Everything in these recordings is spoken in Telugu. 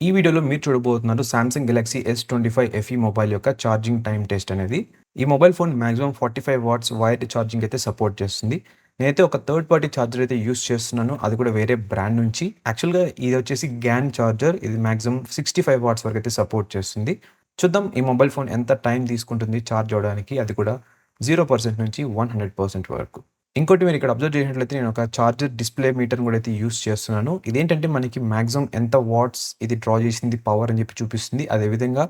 ఈ వీడియోలో మీరు చూడబోతున్నారు Samsung Galaxy S25 FE mobile యొక్క ఛార్జింగ్ టైమ్ టెస్ట్ అనేది. ఈ mobile phone maximum 45 watts wired charging అయితే సపోర్ట్ చేస్తుంది. నేనైతే ఒక థర్డ్ పార్టీ ఛార్జర్ అయితే యూజ్ చేస్తున్నాను. అది కూడా వేరే బ్రాండ్ నుంచి. యాక్చువల్‌గా ఇది వచ్చేసి గ్యాన్ ఛార్జర్. ఇది మాక్సిమం 65 వాట్స్ వరకు అయితే సపోర్ట్ చేస్తుంది. చూద్దాం ఈ మొబైల్ ఫోన్ ఎంత టైం తీసుకుంటుంది ఛార్జ్ అవ్వడానికి. అది కూడా 0% నుంచి 100% వరకు. ఇంకోటి మీరు ఇక్కడ అబ్జర్వ్ చేసినట్లయితే నేను ఒక చార్జర్ డిస్‌ప్లే మీటర్‌ని కూడా అయితే యూజ్ చేస్తున్నాను. ఇదేంటంటే మనకి మాక్సిమం ఎంత వాట్స్ ఇది డ్రా చేసింది పవర్ అని చెప్పి చూపిస్తుంది. అదేవిధంగా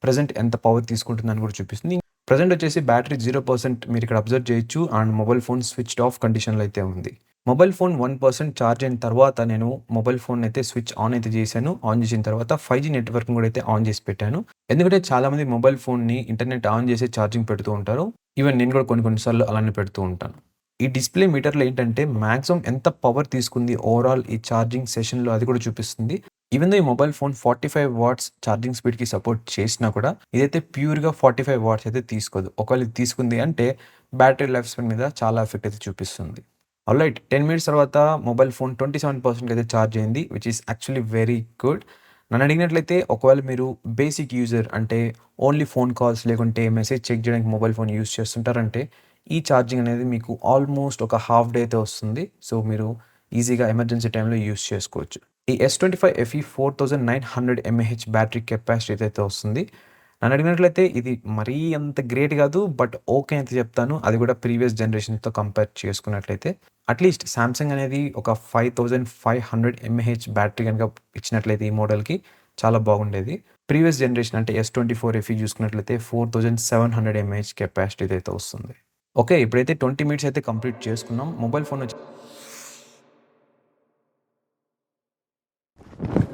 ప్రెజెంట్ ఎంత పవర్ తీసుకుంటుందని కూడా చూపిస్తుంది. ప్రెజెంట్ వచ్చేసి బ్యాటరీ 0% మీరు ఇక్కడ అబ్జర్వ్ చేయొచ్చు. And mobile phone switched off కండిషన్‌లో అయితే ఉంది. మొబైల్ ఫోన్ 1% ఛార్జ్ అయిన తర్వాత నేను మొబైల్ ఫోన్ అయితే స్విచ్ ఆన్ అయితే చేశాను. ఆన్ చేసిన తర్వాత 5G నెట్వర్క్‌ని కూడా అయితే ఆన్ చేసి పెట్టాను. ఎందుకంటే చాలామంది మొబైల్ ఫోన్‌ని ఇంటర్నెట్ ఆన్ చేసి ఛార్జింగ్ పెడుతూ ఉంటారు. ఈవెన్ నేను కూడా కొన్ని కొన్ని సార్లు అలానే పెడుతూ ఉంటాను. ఈ డిస్‌ప్లే మీటర్‌లో ఏంటంటే మాక్సిమం ఎంత పవర్ తీసుకుంది ఓవరాల్ ఈ ఛార్జింగ్ సెషన్‌లో అది కూడా చూపిస్తుంది. ఈవెన్ దో ఈ మొబైల్ ఫోన్ 45 వాట్స్ ఛార్జింగ్ స్పీడ్‌కి సపోర్ట్ చేసినా కూడా ఇదైతే ప్యూర్‌గా 45 వాట్స్ అయితే తీసుకోదు. ఒకవేళ ఇది తీసుకుంది అంటే బ్యాటరీ లైఫ్ స్పాన్ మీద చాలా ఎఫెక్ట్ అయితే చూపిస్తుంది. ఆల్రైట్ 10 మినిట్స్ తర్వాత మొబైల్ ఫోన్ 27% అయితే ఛార్జ్ అయింది. Which is actually very good. నన్ను అడిగినట్లయితే ఒకవేళ మీరు బేసిక్ యూజర్ అంటే ఓన్లీ ఫోన్ కాల్స్ లేకుంటే మెసేజ్ చెక్ చేయడానికి మొబైల్ ఫోన్ యూజ్ చేస్తుంటారంటే ఈ ఛార్జింగ్ అనేది మీకు ఆల్మోస్ట్ ఒక హాఫ్ డే అయితే వస్తుంది. సో, మీరు ఈజీగా ఎమర్జెన్సీ టైంలో యూజ్ చేసుకోవచ్చు. ఈ S25 FE 4900 mAh battery capacity అయితే వస్తుంది. నన్ను అడిగినట్లయితే ఇది మరీ అంత గ్రేట్ కాదు. బట్ ఓకే అయితే చెప్తాను. అది కూడా ప్రీవియస్ జనరేషన్‌తో కంపేర్ చేసుకున్నట్లయితే. అట్‌లీస్ట్ సామ్సంగ్ అనేది ఒక 5500 mAh బ్యాటరీ గనుక ఇచ్చినట్లయితే ఈ మోడల్‌కి చాలా బాగుండేది. ప్రీవియస్ జనరేషన్ అంటే S24 FE చూసుకున్నట్లయితే 4700 mAh కెపాసిటీ అయితే వస్తుంది. ఓకే. ఇప్పుడైతే 20 మినిట్స్ అయితే కంప్లీట్ చేసుకున్నాం. మొబైల్ ఫోన్ వచ్చి